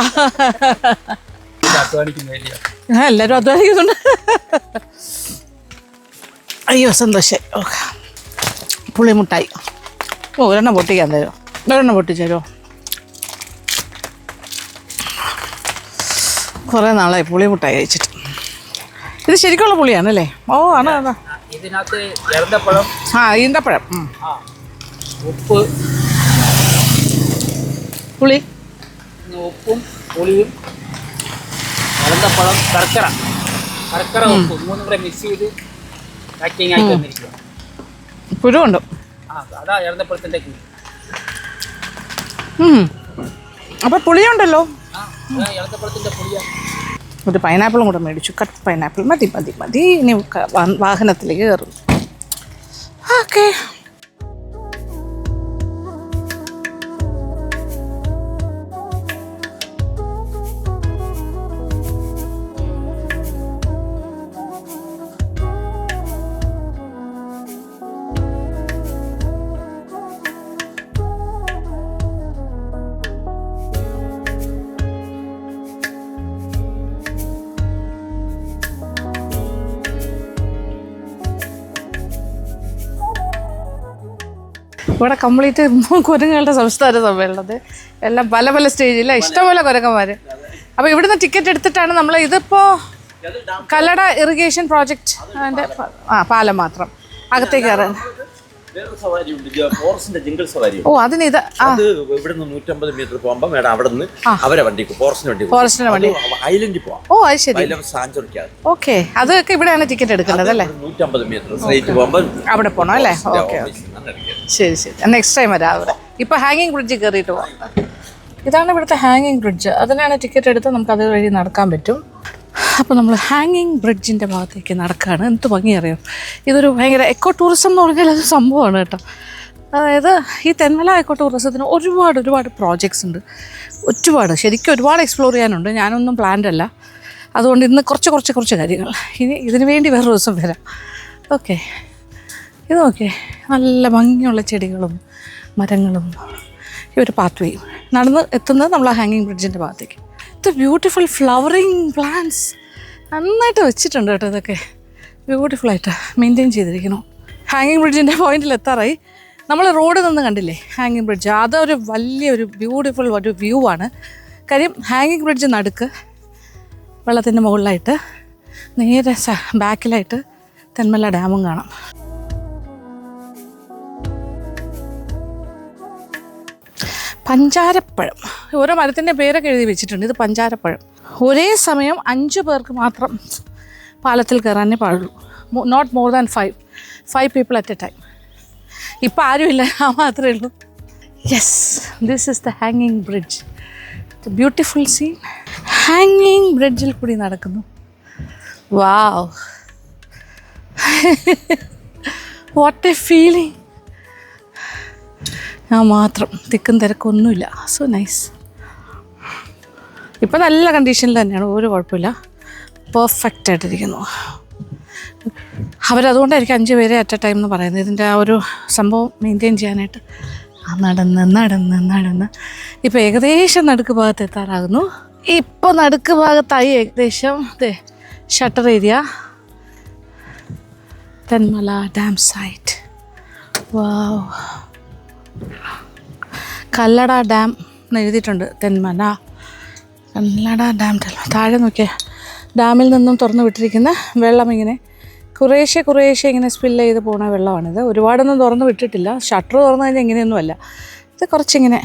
അധ്വാനിക്കുന്ന എല്ലാവരും അധ്വാനിക്കുന്നുണ്ട്. അയ്യോ സന്തോഷം. പുളിമുട്ടായി. ഒരെണ്ണം പൊട്ടിക്കാൻ തരുമോ? ഒരെണ്ണം പൊട്ടിച്ചു തരുമോ? കുറേ നാളായി പുളിമുട്ടായി കഴിച്ചിട്ട്. ഇത് ശരിക്കുള്ള പുളിയാണല്ലേ? ഓ ആണ് അതാ. ഇതിനകത്ത് ഇറന്തപ്പഴം, ഈന്തപ്പഴം, ഉപ്പ്, പുളി, ഉപ്പും പുളിയും, ഇറന്തപ്പഴം, ശർക്കര, ഉപ്പ് 3 കൂടെ മിക്സ് ചെയ്ത് പാക്കിങ് ആക്കി വന്നിരിക്കുക. പുഴുണ്ട്. അതാ ഇറന്തപ്പഴത്തിൻ്റെ കുരു. അപ്പം പുളിയുണ്ടല്ലോ. ഇറന്തപ്പഴത്തിൻ്റെ പുളിയാണ്. ഒരു പൈനാപ്പിളും കൂടെ മേടിച്ചു. കട്ട് പൈനാപ്പിൾ മതി മതി മതി. ഇനി വാഹനത്തിലേക്ക് കയറും. ഓക്കെ. ഇവിടെ കംപ്ലീറ്റ് കുരങ്ങുകളുടെ സംസ്ഥാന സമ്മേളനത് എല്ലാം പല പല സ്റ്റേജിലാണ്, ഇഷ്ടംപോലെ കുരങ്ങന്മാർ. അപ്പോൾ ഇവിടുന്ന് ടിക്കറ്റ് എടുത്തിട്ടാണ് നമ്മൾ, ഇതിപ്പോൾ കല്ലട ഇറിഗേഷൻ പ്രോജക്റ്റ് അതിൻ്റെ പാലം മാത്രം അകത്തേക്ക് കയറാൻ. ഓ അതിന് ഇത് ഇവിടുന്ന് 150 മീറ്റർ പോകുമ്പോൾ മേഡം അവിടെ നിന്ന് അവരെ വണ്ടിക്ക് ഫോറസ്റ്റിന്റെ വണ്ടി ഐലൻഡിൽ പോവാം. ഓ അത് ശരി. ഓക്കെ, അതൊക്കെ ഇവിടെയാണ് ടിക്കറ്റ് എടുക്കുന്നത് അല്ലേ? 150 മീറ്റർ സ്ട്രേറ്റ് പോകുമ്പോൾ അവിടെ പോകണം അല്ലേ? ഓക്കെ ശരി ശരി. നെക്സ്റ്റ് ടൈം വരാം അവിടെ. ഇപ്പോൾ ഹാങ്ങിങ് ബ്രിഡ്ജിൽ കയറിയിട്ട് പോകാം. ഇതാണ് ഇവിടുത്തെ ഹാങ്ങിങ് ബ്രിഡ്ജ്. അതിനാണ് ടിക്കറ്റ് എടുത്ത് നമുക്ക് അത് വഴി നടക്കാൻ പറ്റും. അപ്പോൾ നമ്മൾ ഹാങ്ങിങ് ബ്രിഡ്ജിൻ്റെ ഭാഗത്തേക്ക് നടക്കുകയാണ്. എന്ത് ഭംഗി അറിയാം. ഇതൊരു ഭയങ്കര എക്കോ ടൂറിസം എന്ന് പറഞ്ഞാൽ അത് സംഭവമാണ് കേട്ടോ. അതായത് ഈ തെന്മല എക്കോ ടൂറിസത്തിന് ഒരുപാട് പ്രോജക്ട്സ് ഉണ്ട്. ശരിക്കും ഒരുപാട് എക്സ്പ്ലോർ ചെയ്യാനുണ്ട്. ഞാനൊന്നും പ്ലാൻഡ് അല്ല, അതുകൊണ്ട് ഇന്ന് കുറച്ച് കാര്യങ്ങൾ. ഇനി ഇതിനു വേണ്ടി വേറൊരു ദിവസം വരാം. ഓക്കെ, ഇത് നോക്കിയേ, നല്ല ഭംഗിയുള്ള ചെടികളും മരങ്ങളും ഈ ഒരു പാത്ത് വേയും നടന്ന് എത്തുന്നത് നമ്മൾ ആ ഹാങ്ങിങ് ബ്രിഡ്ജിൻ്റെ ഭാഗത്തേക്ക്. ഇത് ബ്യൂട്ടിഫുൾ ഫ്ലവറിങ് പ്ലാന്റ്സ് നന്നായിട്ട് വെച്ചിട്ടുണ്ട് കേട്ടോ. ഇതൊക്കെ ബ്യൂട്ടിഫുള്ളായിട്ട് മെയിൻറ്റെയിൻ ചെയ്തിരിക്കുന്നു. ഹാങ്ങിങ് ബ്രിഡ്ജിൻ്റെ പോയിന്റിൽ എത്താറായി. നമ്മൾ റോഡിൽ നിന്ന് കണ്ടില്ലേ ഹാങ്ങിങ് ബ്രിഡ്ജ്, അതൊരു വലിയൊരു ബ്യൂട്ടിഫുൾ ഒരു വ്യൂ ആണ്. കാര്യം ഹാങ്ങിങ് ബ്രിഡ്ജ് നടുക്ക് വെള്ളത്തിൻ്റെ മുകളിലായിട്ട് നേരെ ബാക്കിലായിട്ട് തെന്മല ഡാമും കാണാം. പഞ്ചാരപ്പഴം, ഓരോ മരത്തിൻ്റെ പേരൊക്കെ എഴുതി വെച്ചിട്ടുണ്ട്. ഇത് പഞ്ചാരപ്പഴം. ഒരേ സമയം 5 പേർക്ക് മാത്രം പാലത്തിൽ കയറാനേ പാടുള്ളൂ. Not more than 5 people at A time. ഇപ്പം ആരുമില്ല, മാത്രമേ ഉള്ളൂ. യെസ്, ദിസ് ഈസ് ദ ഹാങ്ങിങ് ബ്രിഡ്ജ്. The beautiful scene. ഹാങ്ങിങ് ബ്രിഡ്ജിൽ കൂടി നടക്കുന്നു. വാവ്, വാട്ട് എ ഫീലിംഗ്. ഞാൻ മാത്രം, തിക്കും തിരക്കൊന്നുമില്ല. So nice. ഇപ്പം നല്ല കണ്ടീഷനിൽ തന്നെയാണ്, ഒരു കുഴപ്പമില്ല. പെർഫെക്റ്റായിട്ടിരിക്കുന്നു. അവരതുകൊണ്ടായിരിക്കും 5 പേരെ അറ്റ് എ ടൈം എന്ന് പറയുന്നത്. ഇതിൻ്റെ ആ ഒരു സംഭവം മെയിൻറ്റെയിൻ ചെയ്യാനായിട്ട് നടന്ന് ഇപ്പോൾ ഏകദേശം നടുക്ക് ഭാഗത്ത് എത്താറാകുന്നു. ഇപ്പോൾ നടുക്ക് ഭാഗത്തായി ഏകദേശം shutter area, Thenmala dam site. Wow, Kallada dam എന്ന് എഴുതിയിട്ടുണ്ട്. തെന്മല കല്ലട ഡാം. താഴെ നോക്കിയാൽ ഡാമിൽ നിന്നും തുറന്നു വിട്ടിരിക്കുന്ന വെള്ളം ഇങ്ങനെ കുറേശ്ശെ ഇങ്ങനെ സ്പില്ല് ചെയ്ത് പോകുന്ന വെള്ളമാണിത്. ഒരുപാടൊന്നും തുറന്നു വിട്ടിട്ടില്ല. ഷട്ടർ തുറന്നു കഴിഞ്ഞാൽ ഇങ്ങനെയൊന്നുമല്ല. ഇത് കുറച്ചിങ്ങനെ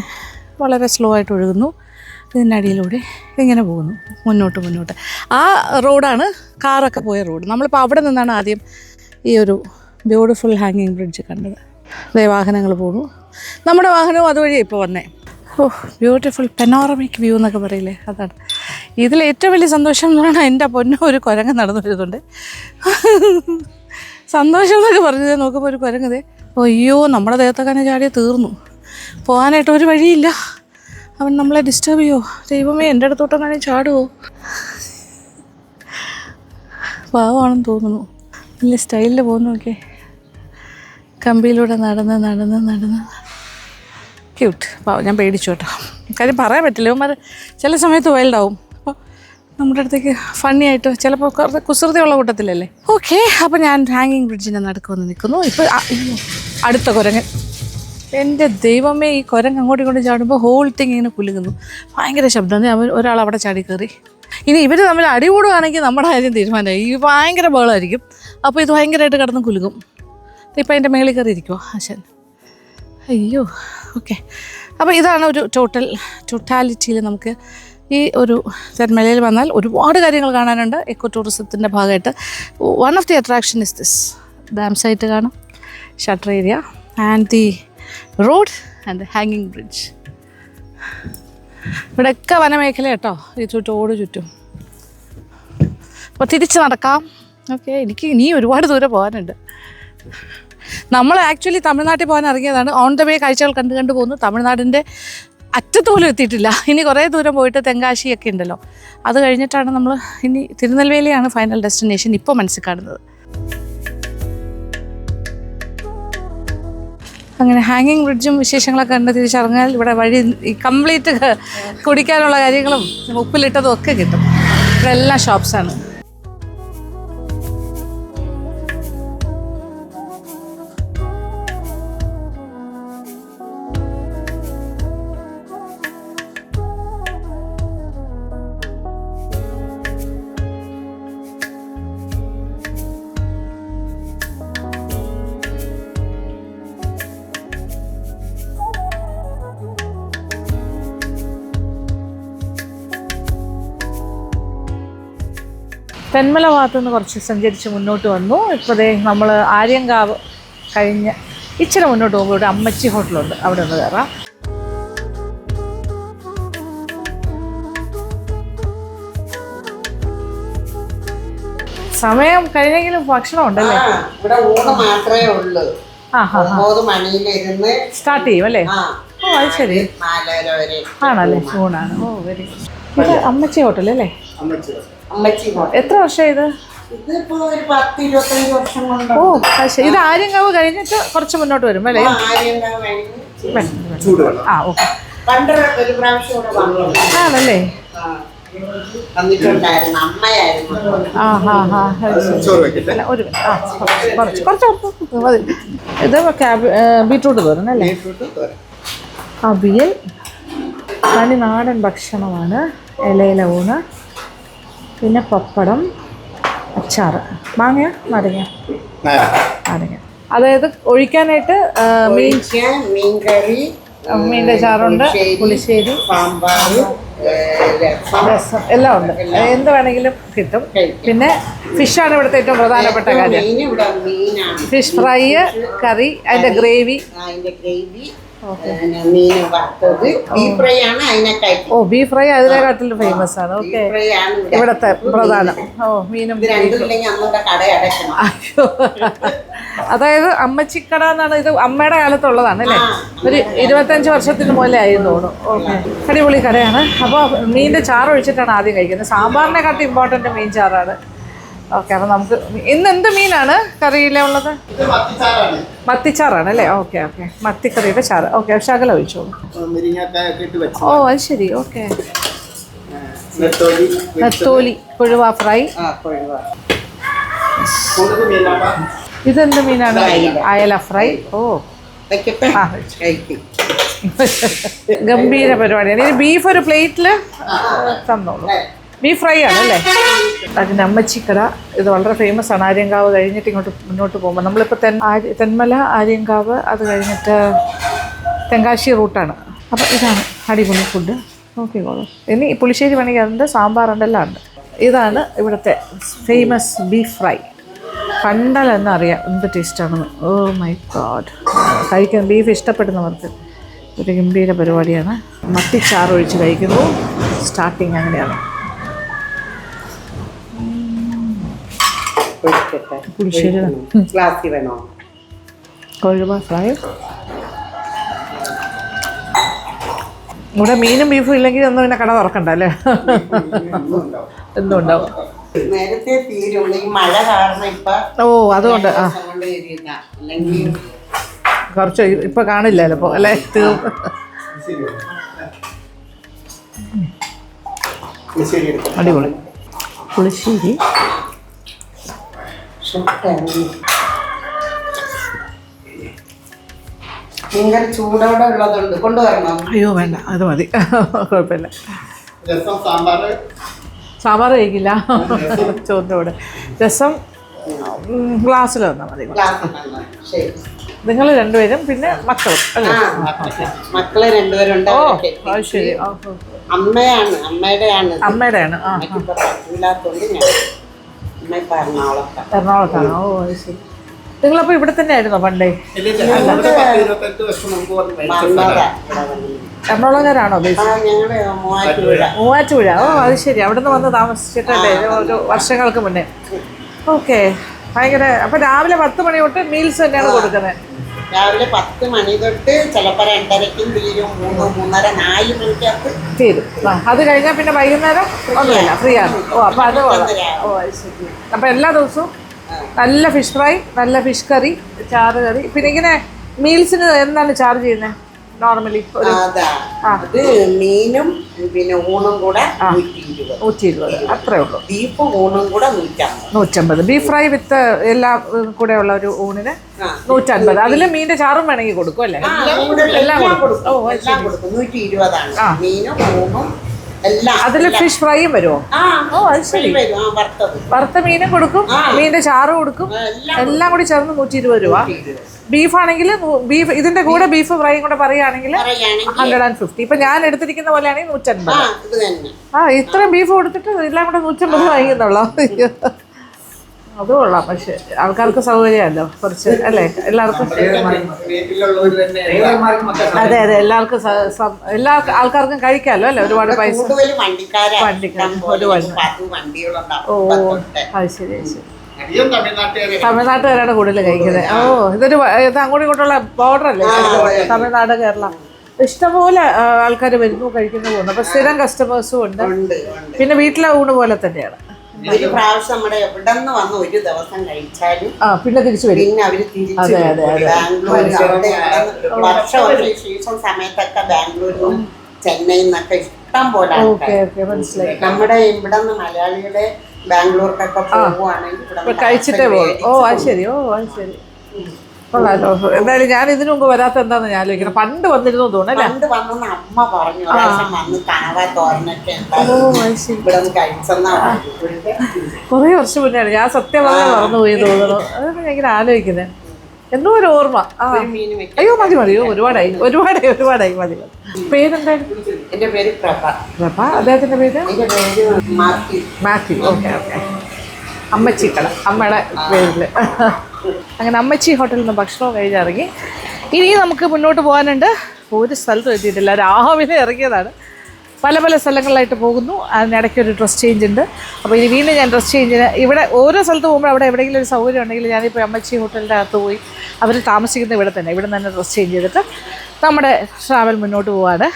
വളരെ സ്ലോ ആയിട്ട് ഒഴുകുന്നു. ഇതിൻ്റെ അടിയിലൂടെ ഇതിങ്ങനെ പോകുന്നു മുന്നോട്ട്. ആ റോഡാണ് കാറൊക്കെ പോയ റോഡ്. നമ്മളിപ്പോൾ അവിടെ നിന്നാണ് ആദ്യം ഈ ഒരു ബ്യൂട്ടിഫുൾ ഹാങ്ങിങ് ബ്രിഡ്ജ് കണ്ടത്. അതേ വാഹനങ്ങൾ പോകുന്നു. നമ്മുടെ വാഹനവും അതുവഴി ഇപ്പോൾ വന്നേ. ബ്യൂട്ടിഫുൾ പെനോറമിക് വ്യൂ എന്നൊക്കെ പറയില്ലേ, അതാണ്. ഇതിൽ ഏറ്റവും വലിയ സന്തോഷം എന്ന് പറഞ്ഞാൽ എൻ്റെ പൊന്നോ ഒരു കുരങ്ങ് നടന്നു വരുന്നുണ്ട്. സന്തോഷം എന്നൊക്കെ പറഞ്ഞത് നോക്കുമ്പോൾ ഒരു കുരങ്ങതേ, അയ്യോ നമ്മുടെ ദേഹത്തൊക്കെ ചാടിയ തീർന്നു. പോകാനായിട്ട് ഒരു വഴിയില്ല. അവൻ നമ്മളെ ഡിസ്റ്റർബ് ചെയ്യുമോ? ദൈവമേ, എൻ്റെ അടുത്തോട്ടെങ്ങാനും ചാടുമോ? പാവമാണെന്ന് തോന്നുന്നു. വലിയ സ്റ്റൈലിൽ പോകുന്നു. ഓക്കെ, കമ്പിയിലൂടെ നടന്ന് ക്യൂട്ട്. പാവം, ഞാൻ പേടിച്ചു കേട്ടോ. കാര്യം പറയാൻ പറ്റില്ല, ഇവന്മാർ ചില സമയത്ത് വൈൽഡാവും. അപ്പോൾ നമ്മുടെ അടുത്തേക്ക് ഫണ്ണി ആയിട്ട് ചിലപ്പോൾ കുസൃതിയുള്ള കൂട്ടത്തിലല്ലേ. ഓക്കെ, അപ്പോൾ ഞാൻ ഹാങ്ങിങ് ബ്രിഡ്ജിൻ്റെ നടുക്ക് വന്ന് നിൽക്കുന്നു. ഇപ്പോൾ അടുത്ത കുരങ്ങൻ. എൻ്റെ ദൈവമേ, ഈ കുരങ്ങ് അങ്ങോട്ടും ഇങ്ങോട്ടും ചാടുമ്പോൾ ഹോൾ തിങ് ഇങ്ങനെ കുലുങ്ങുന്നു. ഭയങ്കര ശബ്ദം. ഒരാൾ അവിടെ ചാടി കയറി. ഇനി ഇവർ തമ്മിൽ അടികൂടുകയാണെങ്കിൽ നമ്മുടെ കാര്യം തീരുമാനമായി. ഈ ഭയങ്കര ബഹളമായിരിക്കും. അപ്പോൾ ഇത് ഭയങ്കരമായിട്ട് കിടന്ന് കുലുങ്ങും. ഇപ്പം അതിൻ്റെ മേളിൽ കയറി ഇരിക്കുമോ ആശാൻ? അയ്യോ. ഓക്കെ, അപ്പോൾ ഇതാണ് ഒരു ടോട്ടാലിറ്റിയിൽ നമുക്ക് ഈ ഒരു തെന്മലയിൽ വന്നാൽ ഒരുപാട് കാര്യങ്ങൾ കാണാനുണ്ട്. എക്കോ ടൂറിസത്തിൻ്റെ ഭാഗമായിട്ട് one of the attraction is this dam site കാണും, shutter area and the road and the ഹാങ്ങിങ് ബ്രിഡ്ജ്. ഇവിടെയൊക്കെ വനമേഖല കേട്ടോ, ഈ ചുറ്റും. അപ്പോൾ തിരിച്ച് നടക്കാം. ഓക്കെ, എനിക്ക് ഇനി ഒരുപാട് ദൂരം പോകാനുണ്ട്. നമ്മൾ ആക്ച്വലി തമിഴ്നാട്ടിൽ പോകാൻ ഇറങ്ങിയതാണ്. ഓൺ ദ വേ കാഴ്ചകൾ കണ്ടു പോകുന്നു. തമിഴ്നാടിൻ്റെ അറ്റത്ത് പോലും എത്തിയിട്ടില്ല. ഇനി കുറേ ദൂരം പോയിട്ട് തെങ്കാശിയൊക്കെ ഉണ്ടല്ലോ, അത് കഴിഞ്ഞിട്ടാണ് നമ്മൾ ഇനി തിരുനെൽവേലിയാണ് ഫൈനൽ ഡെസ്റ്റിനേഷൻ ഇപ്പോൾ മനസ്സിൽ കാണുന്നത്. അങ്ങനെ ഹാങ്ങിങ് ബ്രിഡ്ജും വിശേഷങ്ങളൊക്കെ കണ്ട് തിരിച്ചിറങ്ങിയാൽ ഇവിടെ വഴി ഈ കംപ്ലീറ്റ് കുടിക്കാനുള്ള കാര്യങ്ങളും ഉപ്പിലിട്ടതും ഒക്കെ കിട്ടും. ഇവിടെ എല്ലാം ഷോപ്സാണ്. തെന്മല ഭാഗത്തു നിന്ന് കുറച്ച് സഞ്ചരിച്ച് മുന്നോട്ട് വന്നു. ഇപ്പോൾ നമ്മൾ ആര്യങ്കാവ് കഴിഞ്ഞ് ഇച്ചിരി മുന്നോട്ട് പോകുമ്പോൾ ഇവിടെ അമ്മച്ചി ഹോട്ടലുണ്ട്, അവിടെ ഒന്ന് കയറാം. സമയം കഴിഞ്ഞെങ്കിലും ഭക്ഷണം ഉണ്ടല്ലേ? ഇവിടെ ഊണ് മാത്രമേ ഉള്ളൂ. 9 മണിയിലിരുന്ന് സ്റ്റാർട്ട് ചെയ്യും അല്ലേ? ഓ, അത് ശരി. 4:30 വരെ ആണല്ലേ, ഊണാണ്. ഓ, വെരി ഗുഡ്. ഇത് അമ്മച്ചി ഹോട്ടൽ അല്ലേ? അമ്മച്ചി എത്ര വർഷം ഇത്? ഇതിപ്പോ ഒരു 10-25 വർഷം കൊണ്ട്. ഓ, അത് ശരി. ഇത് ആര്യങ്കാവ് കഴിഞ്ഞിട്ട് കുറച്ച് മുന്നോട്ട് വരും അല്ലേ? ആര്യങ്കാവ് കഴിഞ്ഞ് ആ, ഓക്കെ. പണ്ട് ഒരു പ്രാവശ്യം ഇവിടെ വന്നു. ആണല്ലേ? വന്നിട്ടുണ്ടായിരുന്നു, അമ്മയായിരുന്നു. ഒരു കുറച്ച് മതി. ഇത് ബീട്രൂട്ട് തോരൻ അല്ലേ? അവിയൽ തനി നാടൻ ഭക്ഷണമാണ്. ഇലയില ഊണ്, പിന്നെ പപ്പടം, അച്ചാറ്. മാങ്ങ നാരങ്ങ. അതായത് ഒഴിക്കാനായിട്ട് മീൻകറി, മീൻ്റെ ചാറുണ്ട്, പുളിശ്ശേരി, സാമ്പാർ, രസം എല്ലാം ഉണ്ട്. എന്ത് വേണമെങ്കിലും കിട്ടും. പിന്നെ ഫിഷാണ് ഇവിടുത്തെ ഏറ്റവും പ്രധാനപ്പെട്ട കാര്യം. ഫിഷ് ഫ്രൈ, കറി, അതിൻ്റെ ഗ്രേവി. മീൻ വറുത്തത്, ബീഫ് ഫ്രൈ ആണ് അതിനെക്കാട്ടി. ഓ, ബീഫ് ഫ്രൈ അതിനെക്കാട്ടിലും ഫേമസ് ആണ്. ഓക്കെ, ഇവിടുത്തെ പ്രധാനം. ഓ, മീനും അയ്യോ. അതായത് അമ്മച്ചിക്കട എന്നാണ് ഇത്. അമ്മയുടെ കാലത്തുള്ളതാണ് അല്ലേ? ഒരു 25 വർഷത്തിന് മുതലേ ആയിരുന്നു തോന്നുന്നു. ഓക്കെ, അടിപൊളി കടയാണ്. അപ്പോൾ മീനിൻ്റെ ചാറ് ഒഴിച്ചിട്ടാണ് ആദ്യം കഴിക്കുന്നത്. സാമ്പാറിനെക്കാട്ടി ഇമ്പോർട്ടൻറ്റ് മീൻ ചാറാണ്. ഓക്കെ, അപ്പോൾ നമുക്ക് ഇന്ന് എന്ത് മീനാണ് കറിയിലെ ഉള്ളത്? മത്തിച്ചാറാണ് അല്ലേ? ഓക്കെ ഓക്കെ, മത്തിക്കറിയുടെ ചാറ്. ഓക്കെ, ശകലം ഒഴിച്ചോളൂ. ഓ, അത് ശരി. ഓക്കെ, നെത്തോലി, കൊഴുവ ഫ്രൈ. ഇതെന്ത് മീനാണ്? അയല ഫ്രൈ. ഓ, ഗംഭീര പരിപാടിയാണ്. ഇനി ബീഫ് ഒരു പ്ലേറ്റിൽ തന്നോളൂ. ബീഫ് ഫ്രൈ ആണല്ലേ? അതിൻ്റെ അമ്മച്ചിക്കട. ഇത് വളരെ ഫേമസ് ആണ്. ആര്യങ്കാവ് കഴിഞ്ഞിട്ട് ഇങ്ങോട്ട് മുന്നോട്ട് പോകുമ്പോൾ നമ്മളിപ്പോൾ തെന്മല, ആര്യങ്കാവ്, അത് കഴിഞ്ഞിട്ട് തെങ്കാശി റൂട്ടാണ്. അപ്പോൾ ഇതാണ് അടിപൊളി ഫുഡ്. നോക്കിക്കോളൂ. ഇനി പുളിശ്ശേരി വേണമെങ്കിൽ അതുണ്ട്, സാമ്പാറുണ്ട്, എല്ലാം ഉണ്ട്. ഇതാണ് ഇവിടുത്തെ ഫേമസ് ബീഫ് ഫ്രൈ. കണ്ടാലെന്ന് അറിയാം എന്ത് ടേസ്റ്റാണെന്ന്. Oh my god. കഴിക്കാൻ ബീഫ് ഇഷ്ടപ്പെടുന്നവർക്ക് ഒരു ഗംഭീര പരിപാടിയാണ്. മത്തിച്ചാറ് ഒഴിച്ച് കഴിക്കുന്നു. സ്റ്റാർട്ടിങ് അങ്ങനെയാണ്. പുളിശ്ശേരി, കൊഴുവ ഫ്രൈ. ഇവിടെ മീനും ബീഫും ഇല്ലെങ്കിൽ ഒന്നും പിന്നെ കട തുറക്കണ്ട അല്ലേ? എന്നും ഉണ്ടാവും. നേരത്തെ തീരുള്ളൂ, ഈ മഴ കാരണം ഇപ്പൊ. ഓ, അതുകൊണ്ട്. കുറച്ച് ഇപ്പൊ കാണില്ല ചിലപ്പോ അല്ലേ? തീർന്നു. അടിപൊളി പുളിശ്ശേരി. ഭയങ്കര ചൂടോടെ ഉള്ളതുണ്ട്, കൊണ്ടുവരണം. അയ്യോ വേണ്ട, അത് മതി, കുഴപ്പമില്ല. സാമ്പാർ കഴിക്കില്ല ചോറിൻ്റെ കൂടെ. രസം ഗ്ലാസ്സിൽ വന്നാൽ മതി. നിങ്ങൾ രണ്ടുപേരും പിന്നെ മക്കളും അല്ലേ? മക്കള് രണ്ടുപേരുണ്ട്. ഓ അത് ശരി. അമ്മയുടെയാണ്. ആ എറണാകുളത്താണ്. ഓ അത് ശരി. നിങ്ങളപ്പോൾ ഇവിടെ തന്നെ ആയിരുന്നോ പണ്ടേ? എറണാകുളംകാരാണോ? മൂവാറ്റുപുഴ. ഓ അത് ശരി. അവിടെ നിന്ന് വന്ന് താമസിച്ചിട്ടല്ലേ ഒരു വർഷങ്ങൾക്ക് മുന്നേ. ഓക്കെ, ഭയങ്കര. അപ്പം രാവിലെ 10 മണി തൊട്ട് മീൽസ് തന്നെയാണ് കൊടുക്കുന്നത്? രാവിലെ 10 മണി തൊട്ട് ചിലപ്പോൾ 2:30-ക്കും തീരും, 3-3:30, 4 മണിക്കകത്ത് തീരും. അത് കഴിഞ്ഞാൽ പിന്നെ വൈകുന്നേരം ഒന്നുമില്ല, ഫ്രീ ആണ്. ഓ അപ്പം അത് ഓ അത് ശരി. അപ്പം എല്ലാ ദിവസവും നല്ല ഫിഷ് ഫ്രൈ, നല്ല ഫിഷ് കറി, ചാറ് കറി. പിന്നെ ഇങ്ങനെ മീൽസിന് എന്താണ് ചാർജ് ചെയ്യുന്നത് നോർമലി? അത് മീനും പിന്നെ ഊണും കൂടെ 120 അത്രേ ഉള്ളൂ. ബീഫും ഊണും കൂടെ 150. ബീഫ് ഫ്രൈ വിത്ത് എല്ലാം കൂടെ ഉള്ള ഒരു ഊണിന് 150. അതിൽ മീനിന്റെ ചാറും വേണമെങ്കിൽ കൊടുക്കും അല്ലേ? എല്ലാം കൊടുക്കും. ഓ എല്ലാം കൊടുക്കും. 120 മീനും ഊണും എല്ലാം. അതിൽ ഫിഷ് ഫ്രൈയും വരുമോ? ഓ അത് ശരി. വറുത്ത മീനും കൊടുക്കും, മീനിന്റെ ചാറ് കൊടുക്കും, എല്ലാം കൂടി ചേർന്ന് 120 രൂപ. ബീഫാണെങ്കിൽ ബീഫ് ഇതിന്റെ കൂടെ ബീഫ് ഫ്രൈയും കൂടെ പറയുകയാണെങ്കിൽ 150. ഇപ്പൊ ഞാൻ എടുത്തിരിക്കുന്ന പോലെയാണെങ്കിൽ 150. ഇത്രയും ബീഫ് കൊടുത്തിട്ട് എല്ലാം കൂടെ 150 വാങ്ങിക്കുന്നുള്ളൂ. അത് കൊള്ളാം. പക്ഷെ ആൾക്കാർക്ക് സൗകര്യമല്ലോ കുറച്ച് അല്ലേ? എല്ലാവർക്കും അതെ അതെ, എല്ലാവർക്കും എല്ലാ ആൾക്കാർക്കും കഴിക്കാമല്ലോ അല്ലേ? ഒരുപാട് പൈസ ഓ അത് ശരി ശരി. തമിഴ്നാട്ടുകാരാണ് കൂടുതൽ കഴിക്കുന്നത്. ഓ ഇത് അങ്ങോട്ടും ഇങ്ങോട്ടുള്ള ബോർഡർ അല്ലേ? തമിഴ്നാട് കേരള ഇഷ്ടംപോലെ ആൾക്കാർ വരുന്നു, കഴിക്കുന്നു, പോകുന്നു. അപ്പൊ സ്ഥിരം കസ്റ്റമേഴ്സും ഉണ്ട്. പിന്നെ വീട്ടിലെ ഊണ് പോലെ തന്നെയാണ്. ഒരു പ്രാവശ്യം നമ്മുടെ എവിടെ നിന്ന് വന്ന് ഒരു ദിവസം കഴിച്ചാലും പിന്നെ തിരിച്ചു വരും. പിന്നെ അവര് തിരിച്ചു ബാംഗ്ലൂർ വർഷം സീസൺ സമയത്തൊക്കെ ബാംഗ്ലൂരിലും ചെന്നൈയിൽ നിന്നൊക്കെ ഇഷ്ടം പോലെ മനസ്സിലായി. നമ്മുടെ ഇവിടെ നിന്ന് മലയാളികളെ ബാംഗ്ലൂർക്കൊക്കെ പോകുവാണെങ്കിൽ കഴിച്ചിട്ടേ പോകും. ഓ അത് ശരി. ഓ അത് ശരി. കൊള്ളാലോ. എന്തായാലും ഞാൻ ഇതിനു മുമ്പ് വരാത്ത എന്താന്ന് ഞാൻ ആലോചിക്കണം. പണ്ട് വന്നിരുന്നു തോന്നുന്നു. പണ്ട് വന്നെന്ന് അമ്മ പറഞ്ഞു. വന്ന് കണവ തോരനൊക്കെ കുറേ വർഷം മുന്നെയാണ്. ഞാൻ സത്യം പറഞ്ഞാൽ മറന്നുപോയി തോന്നുന്നു. അതൊക്കെ ഞാൻ ഇങ്ങനെ ആലോചിക്കുന്നത്. എന്തോ ഒരു ഓർമ്മ. അയ്യോ മതി മതി. ഒരുപാടായി ഒരുപാടായി മതി. പേരെന്തായിരുന്നു? എൻ്റെ പേര് പ്രഭ. പ്രഭ. അദ്ദേഹത്തിൻ്റെ പേര് മാത്യു. Okay okay. അമ്മച്ചിക്കട, അമ്മയുടെ പേരിൽ. അങ്ങനെ അമ്മച്ചി ഹോട്ടലിൽ നിന്ന് ഭക്ഷണം കഴിച്ചിറങ്ങി. ഇനി നമുക്ക് മുന്നോട്ട് പോകാനുണ്ട്. ഒരു സ്ഥലത്തും എത്തിയിട്ടില്ല. രാവിലെ ഇറങ്ങിയതാണ്. പല പല സ്ഥലങ്ങളിലായിട്ട് പോകുന്നു. അതിനിടയ്ക്ക് ഒരു ഡ്രസ് ചേഞ്ച് ഉണ്ട്. അപ്പോൾ ഇനി വീണ്ടും ഞാൻ ഡ്രസ് ചേഞ്ചിന് ഇവിടെ ഓരോ സ്ഥലത്ത് പോകുമ്പോൾ അവിടെ എവിടെയെങ്കിലും ഒരു സൗകര്യം ഉണ്ടെങ്കിൽ ഞാനിപ്പോൾ അമ്മച്ചി ഹോട്ടലിൻ്റെ അകത്ത് പോയി അവർ താമസിക്കുന്ന ഇവിടെ തന്നെ ഡ്രസ് ചേഞ്ച് ചെയ്തിട്ട് നമ്മുടെ ട്രാവൽ മുന്നോട്ട് പോവാണ്.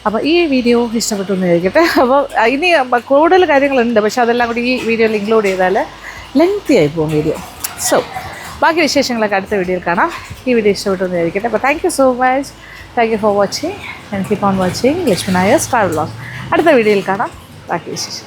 അപ്പോൾ ഈ വീഡിയോ ഇഷ്ടപ്പെട്ടു എന്ന് വിചാരിക്കട്ടെ. അപ്പോൾ ഇനി കൂടുതൽ കാര്യങ്ങളുണ്ട്, പക്ഷേ അതെല്ലാം കൂടി ഈ വീഡിയോയിൽ ഇൻക്ലൂഡ് ചെയ്താൽ ലെങ്തി ആയി പോകും വീഡിയോ. സോ ബാക്കി വിശേഷങ്ങളൊക്കെ അടുത്ത വീഡിയോയിൽ കാണാം. ഈ വീഡിയോ ഇഷ്ടപ്പെട്ടു എന്ന് വിചാരിക്കട്ടെ. അപ്പോൾ thank you so much. Thank you for watching and keep on watching Lakshmi Nair's travel vlog. അടുത്ത വീഡിയോയിൽ കാണാം ബാക്കി വിശേഷം.